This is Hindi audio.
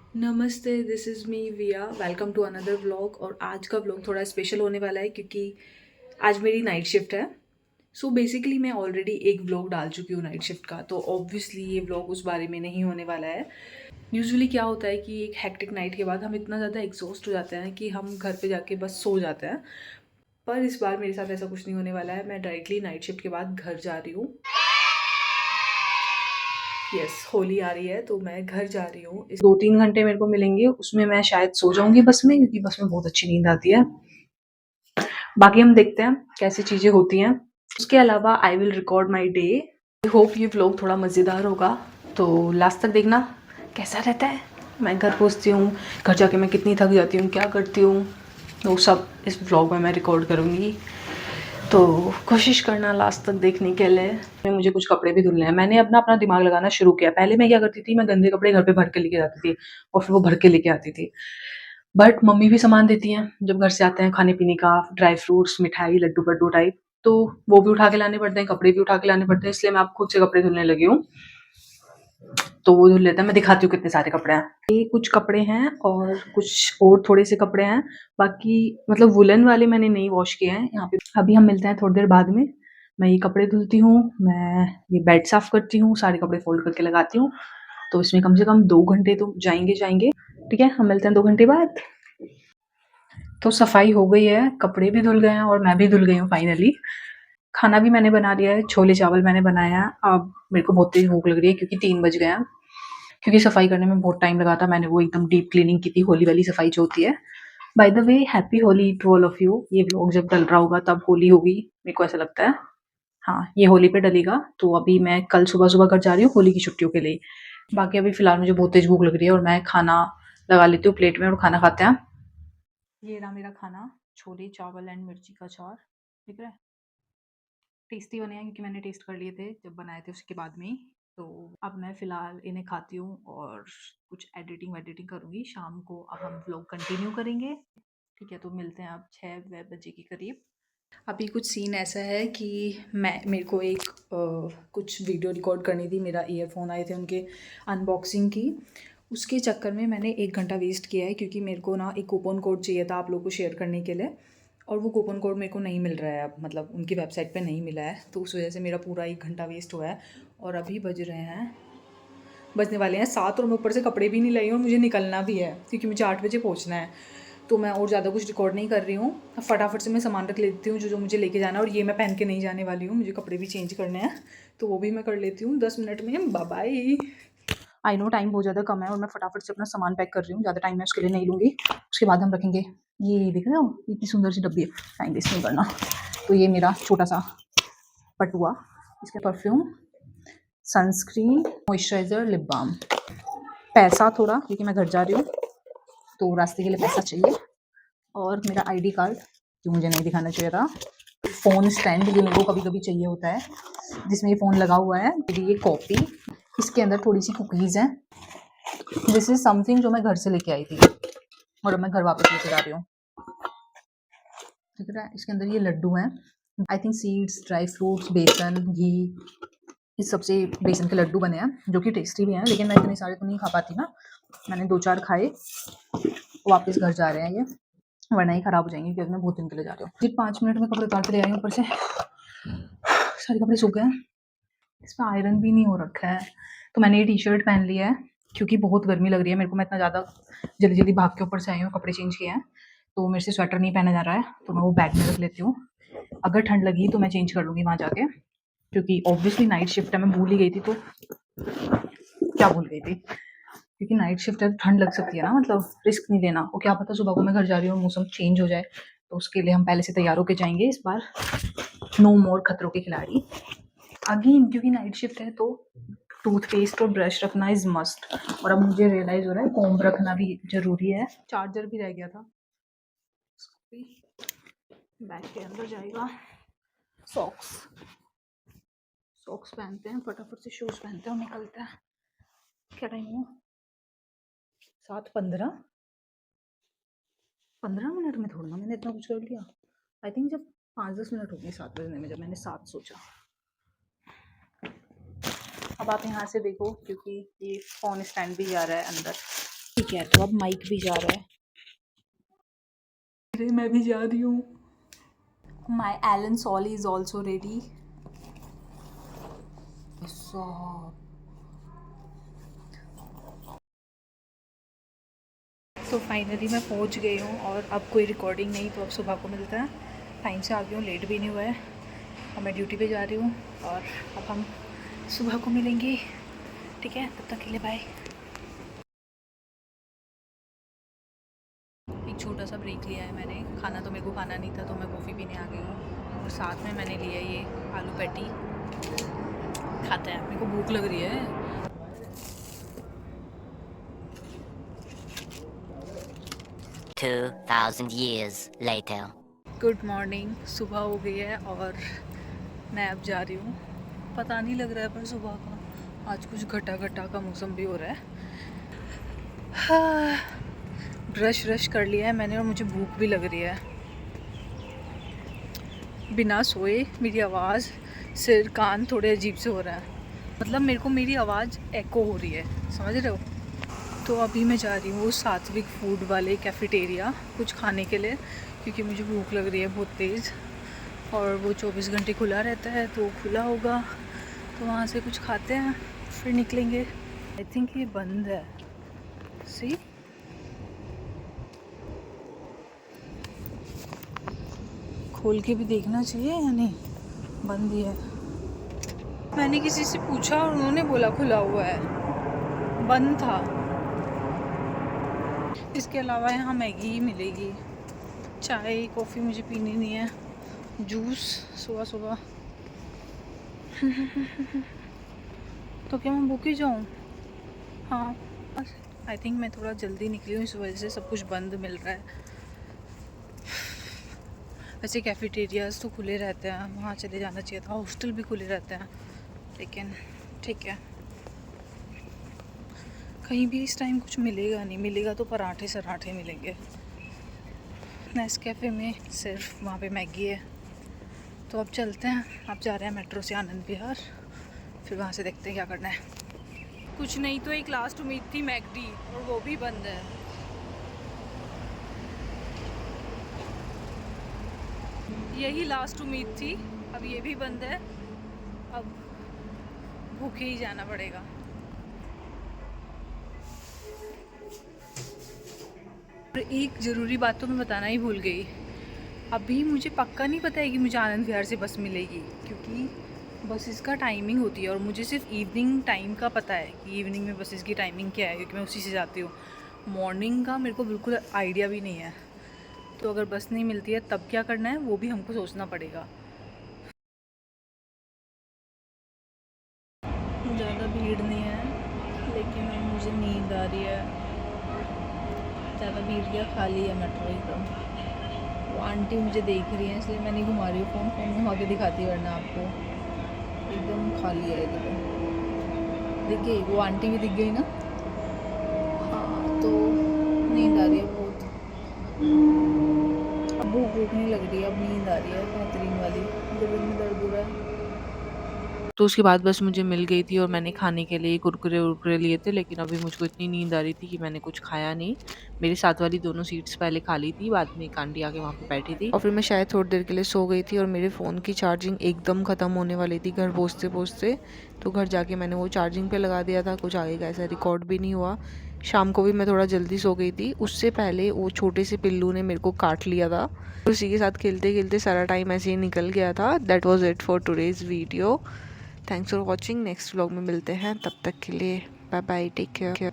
नमस्ते, this is me Viya. Welcome to another vlog. और आज का व्लॉग थोड़ा स्पेशल होने वाला है क्योंकि आज मेरी नाइट शिफ्ट है। सो बेसिकली मैं ऑलरेडी एक व्लॉग डाल चुकी हूँ नाइट शिफ्ट का, तो ऑब्वियसली ये व्लॉग उस बारे में नहीं होने वाला है। यूजुअली क्या होता है कि एक हेक्टिक नाइट के बाद हम इतना ज़्यादा एग्जॉस्ट हो जाते हैं कि हम घर पे जाके बस सो जाते हैं। पर इस बार मेरे साथ ऐसा कुछ नहीं होने वाला है। मैं डायरेक्टली नाइट शिफ्ट के बाद घर जा रही हूँ। यस, होली आ रही है तो मैं घर जा रही हूँ। इस 2-3 घंटे मेरे को मिलेंगे, उसमें मैं शायद सो जाऊंगी बस में, क्योंकि बस में बहुत अच्छी नींद आती है। बाकी हम देखते हैं कैसी चीज़ें होती हैं। उसके अलावा I will record my day. I hope ये व्लॉग थोड़ा मज़ेदार होगा, तो लास्ट तक देखना कैसा रहता है। मैं घर पहुँचती हूँ, घर जाके मैं कितनी थक जाती हूँ, क्या करती हूँ, वो सब इस व्लॉग में मैं रिकॉर्ड करूँगी। तो कोशिश करना लास्ट तक देखने के लिए। मुझे कुछ कपड़े भी धुलने हैं। मैंने अपना दिमाग लगाना शुरू किया। पहले मैं क्या करती थी, मैं गंदे कपड़े घर पे भर के लेके जाती थी और फिर वो भर के लेके आती थी। बट मम्मी भी सामान देती हैं जब घर से आते हैं, खाने पीने का, ड्राई फ्रूट्स, मिठाई, लड्डू पड्डू टाइप, तो वो भी उठा के लाने पड़ते हैं, कपड़े भी उठा के लाने पड़ते हैं। इसलिए मैं अब खुद से कपड़े धुलने लगी हूँ। तो वो धुल लेते हैं। मैं दिखाती हूँ कितने सारे कपड़े हैं। ये कुछ कपड़े हैं और कुछ और थोड़े से कपड़े हैं। बाकी मतलब वुलन वाले मैंने नहीं वॉश किए हैं यहाँ पे। अभी हम मिलते हैं थोड़ी देर बाद में। मैं ये कपड़े धुलती हूँ, मैं ये बेड साफ करती हूँ, सारे कपड़े फोल्ड करके लगाती हूँ। तो इसमें कम से कम 2 घंटे तो जाएंगे। ठीक है, हम मिलते हैं 2 घंटे बाद। तो सफाई हो गई है, कपड़े भी धुल गए हैं और मैं भी धुल गई हूँ फाइनली। खाना भी मैंने बना लिया है, छोले चावल मैंने बनाया है। अब मेरे को बहुत तेज भूख लग रही है क्योंकि 3 बज गए हैं। क्योंकि सफाई करने में बहुत टाइम लगा था, मैंने वो एकदम डीप क्लीनिंग की थी, होली वाली सफाई जो होती है। By the way, happy Holi to all of you. ये व्लॉग जब डल रहा होगा तब होली होगी, मेरे को ऐसा लगता है। हाँ, ये होली पे डलेगा। तो अभी मैं कल सुबह सुबह घर जा रही हूँ होली की छुट्टियों के लिए। बाकी अभी फिलहाल मुझे बहुत तेज भूख लग रही है और मैं खाना लगा लेती हूँ प्लेट में और खाना खाते हैं। ये रहा मेरा खाना, छोले चावल एंड मिर्ची का अचार। ठीक है, टेस्टी बने हैं क्योंकि मैंने टेस्ट कर लिए थे जब बनाए थे उसके बाद में ही। तो अब मैं फ़िलहाल इन्हें खाती हूँ और कुछ एडिटिंग वेडिटिंग करूँगी शाम को। अब हम व्लॉग कंटिन्यू करेंगे। ठीक है, तो मिलते हैं अब 6 बजे के करीब। अभी कुछ सीन ऐसा है कि मैं मेरे को एक कुछ वीडियो रिकॉर्ड करनी थी। मेरा ईयरफोन आए थे उनके अनबॉक्सिंग की, उसके चक्कर में मैंने 1 घंटा वेस्ट किया है क्योंकि मेरे को ना एक कूपन कोड चाहिए था आप लोग को शेयर करने के लिए। और वो कूपन कोड मेरे को नहीं मिल रहा है अब, मतलब उनकी वेबसाइट पे नहीं मिला है, तो उस वजह से मेरा पूरा 1 घंटा वेस्ट हुआ है। और अभी बजने वाले हैं 7 और मैं ऊपर से कपड़े भी नहीं लाई हूँ और मुझे निकलना भी है क्योंकि मुझे 8 बजे पहुँचना है। तो मैं और ज़्यादा कुछ रिकॉर्ड नहीं कर रही हूँ। अब फटाफट से मैं सामान रख लेती हूँ जो जो मुझे लेके जाना है। और ये मैं पहन के नहीं जाने वाली हूँ, मुझे कपड़े भी चेंज करने हैं, तो वो भी मैं कर लेती हूँ 10 मिनट में। Bye bye. I know time बहुत ज़्यादा कम है और मैं फटाफट से अपना सामान पैक कर रही हूँ, ज़्यादा टाइम मैं उसके लिए नहीं लूँगी। उसके बाद हम रखेंगे। ये देख रहे हो इतनी सुंदर सी डब्बी है, टाइम वेस्ट नहीं करना। तो ये मेरा छोटा सा पटुआ, इसके perfume, sunscreen, moisturiser, lip balm, पैसा थोड़ा क्योंकि मैं घर जा रही हूँ तो रास्ते के लिए पैसा चाहिए, और मेरा आईडी कार्ड जो मुझे नहीं दिखाना चाहिए था, फ़ोन स्टैंड जो मेरे को कभी कभी चाहिए होता है जिसमें ये फ़ोन लगा हुआ है, मेरी ये कॉपी, इसके अंदर थोड़ी सी कुकीज़ हैं। दिस इज़ समथिंग जो मैं घर से लेके आई थी और अब मैं घर वापस लेके जा रही हूँ। ठीक है, इसके अंदर ये लड्डू हैं, I think seeds, dry fruits, बेसन, घी, इस सबसे बेसन के लड्डू बने हैं जो कि टेस्टी भी हैं, लेकिन मैं इतने सारे तो नहीं खा पाती ना। मैंने 2-4 खाए, वापस घर जा रहे हैं ये, वरना ही ख़राब हो जाएंगे क्योंकि मैं बहुत दिन के लिए जा रही हूँ। फिर 5 मिनट में कपड़े उतार के ले आई हूँ ऊपर से, सारे कपड़े सूख गए हैं, इसमें आयरन भी नहीं हो रखा है। तो मैंने ये टी-शर्ट पहन ली है क्योंकि बहुत गर्मी लग रही है मेरे को। मैं इतना ज़्यादा जल्दी जल्दी भाग के ऊपर से आई हूँ, कपड़े चेंज किए हैं, तो मेरे से स्वेटर नहीं पहना जा रहा है, तो मैं वो बैग में रख लेती हूँ। अगर ठंड लगी तो मैं चेंज कर लूँगी वहाँ जाके, क्योंकि ऑब्वियसली नाइट शिफ्ट है। मैं भूल ही गई थी, तो क्या भूल गई थी, क्योंकि नाइट शिफ्ट है तो ठंड लग सकती है ना, मतलब रिस्क नहीं लेना। वो क्या पता सुबह को मैं घर जा रही हूँ मौसम चेंज हो जाए, तो उसके लिए हम पहले से तैयार होकर जाएंगे इस बार। नो मोर खतरों के खिलाड़ी अगेन, क्योंकि नाइट शिफ्ट है तो टूथपेस्ट और ब्रश रखना इज मस्ट। और अब मुझे रियलाइज हो रहा है कॉम्ब रखना भी जरूरी है। चार्जर भी रह गया था, बैग के अंदर जाएगा। सॉक्स सॉक्स पहनते हैं, फटाफट से शूज पहनते हैं और निकलते हैं। क्या टाइम हुआ? 7:15। 15 मिनट में थोड़ा ना मैंने इतना कुछ कर लिया। आई थिंक जब 5-10 मिनट हो गए 7 बजने में, जब मैंने 7 सोचा। अब आप यहाँ से देखो क्योंकि ये फ़ोन स्टैंड भी जा रहा है अंदर। ठीक है, तो अब माइक भी जा रहा है। अरे मैं भी जा रही हूँ। My Allen Solly is also ready. तो फाइनली मैं पहुंच गई हूँ और अब कोई रिकॉर्डिंग नहीं, तो अब सुबह को मिलता है। टाइम से आ गई हूँ, लेट भी नहीं हुआ है और मैं ड्यूटी पे जा रही हूँ और अब हम सुबह को मिलेंगे। ठीक है, तब तक के लिए बाय। एक छोटा सा ब्रेक लिया है मैंने। खाना तो मेरे को खाना नहीं था, तो मैं कॉफ़ी पीने आ गई हूँ और साथ में मैंने लिया ये आलू पैटी। खाते हैं, मेरे को भूख लग रही है। 2000 years later. गुड मॉर्निंग, सुबह हो गई है और मैं अब जा रही हूँ। पता नहीं लग रहा है पर सुबह का आज कुछ घटा घटा का मौसम भी हो रहा है। हाँ, ब्रश कर लिया है मैंने और मुझे भूख भी लग रही है। बिना सोए मेरी आवाज़, सिर कान थोड़े अजीब से हो रहा है। मतलब मेरे को मेरी आवाज़ एको हो रही है, समझ रहे हो। तो अभी मैं जा रही हूँ सात्विक फूड वाले कैफेटेरिया कुछ खाने के लिए, क्योंकि मुझे भूख लग रही है बहुत तेज़। और वो 24 घंटे खुला रहता है, तो खुला होगा तो वहाँ से कुछ खाते हैं फिर निकलेंगे। आई थिंक ये बंद है। सी, खोल के भी देखना चाहिए या नहीं, बंद ही है। मैंने किसी से पूछा और उन्होंने बोला खुला हुआ है, बंद था। इसके अलावा यहाँ मैगी ही मिलेगी, चाय कॉफ़ी मुझे पीनी नहीं है, जूस सुबह सुबह। तो क्या मैं भूखी जाऊँ? हाँ, आई थिंक मैं थोड़ा जल्दी निकली हूँ, इस वजह से सब कुछ बंद मिल रहा है। वैसे कैफेटेरियाज तो खुले रहते हैं, वहाँ चले जाना चाहिए था। हॉस्टल भी खुले रहते हैं, लेकिन ठीक है, कहीं भी इस टाइम कुछ मिलेगा नहीं। मिलेगा तो पराठे सराठे मिलेंगे। नेस्कैफ़े में सिर्फ वहाँ पे मैगी है। तो अब चलते हैं, अब जा रहे हैं मेट्रो से आनंद विहार, फिर वहाँ से देखते हैं क्या करना है। कुछ नहीं तो एक लास्ट उम्मीद थी मैकडी, और वो भी बंद है। यही लास्ट उम्मीद थी, अब ये भी बंद है। अब भूखे ही जाना पड़ेगा। और एक ज़रूरी बात तो मैं बताना ही भूल गई, अभी मुझे पक्का नहीं पता है कि मुझे आनंद विहार से बस मिलेगी, क्योंकि बसेस का टाइमिंग होती है और मुझे सिर्फ इवनिंग टाइम का पता है कि इवनिंग में बसेस की टाइमिंग क्या है, क्योंकि मैं उसी से जाती हूँ। मॉर्निंग का मेरे को बिल्कुल आइडिया भी नहीं है। तो अगर बस नहीं मिलती है तब क्या करना है, वो भी हमको सोचना पड़ेगा। ज़्यादा भीड़ नहीं है, लेकिन अब मुझे नींद आ रही है। ज़्यादा भीड़ क्या, खाली है मेट्रो एकदम। वो आंटी मुझे देख रही है, इसलिए मैं नहीं घुमा रही हूँ फ़ोन घुमा के दिखाती, वरना आपको। एकदम खाली है एकदम। दिख गई वो आंटी भी, दिख गई ना। हाँ, तो नींद आ रही है बहुत। अब भूख नहीं लग रही है, अब नींद आ रही है बेहतरीन वाली। गर्दन में दर्द हो रहा है। तो उसके बाद बस मुझे मिल गई थी और मैंने खाने के लिए कुरकुरे वुरकुरे लिए थे, लेकिन अभी मुझको इतनी नींद आ रही थी कि मैंने कुछ खाया नहीं। मेरे साथ वाली दोनों सीट्स पहले खाली थी, बाद में एक आंटी आके वहाँ पे बैठी थी और फिर मैं शायद थोड़ी देर के लिए सो गई थी और मेरे फ़ोन की चार्जिंग एकदम ख़त्म होने वाली थी घर पहुँचते पहुँचते। तो घर जाके मैंने वो चार्जिंग पे लगा दिया था, कुछ आगे का ऐसा रिकॉर्ड भी नहीं हुआ। शाम को भी मैं थोड़ा जल्दी सो गई थी, उससे पहले वो छोटे से पिल्लू ने मेरे को काट लिया था। उसी के साथ खेलते खेलते सारा टाइम ऐसे ही निकल गया था। That was it for today's video. Thanks for watching. Next vlog में मिलते हैं, तब तक के लिए बाय बाय, टेक केयर।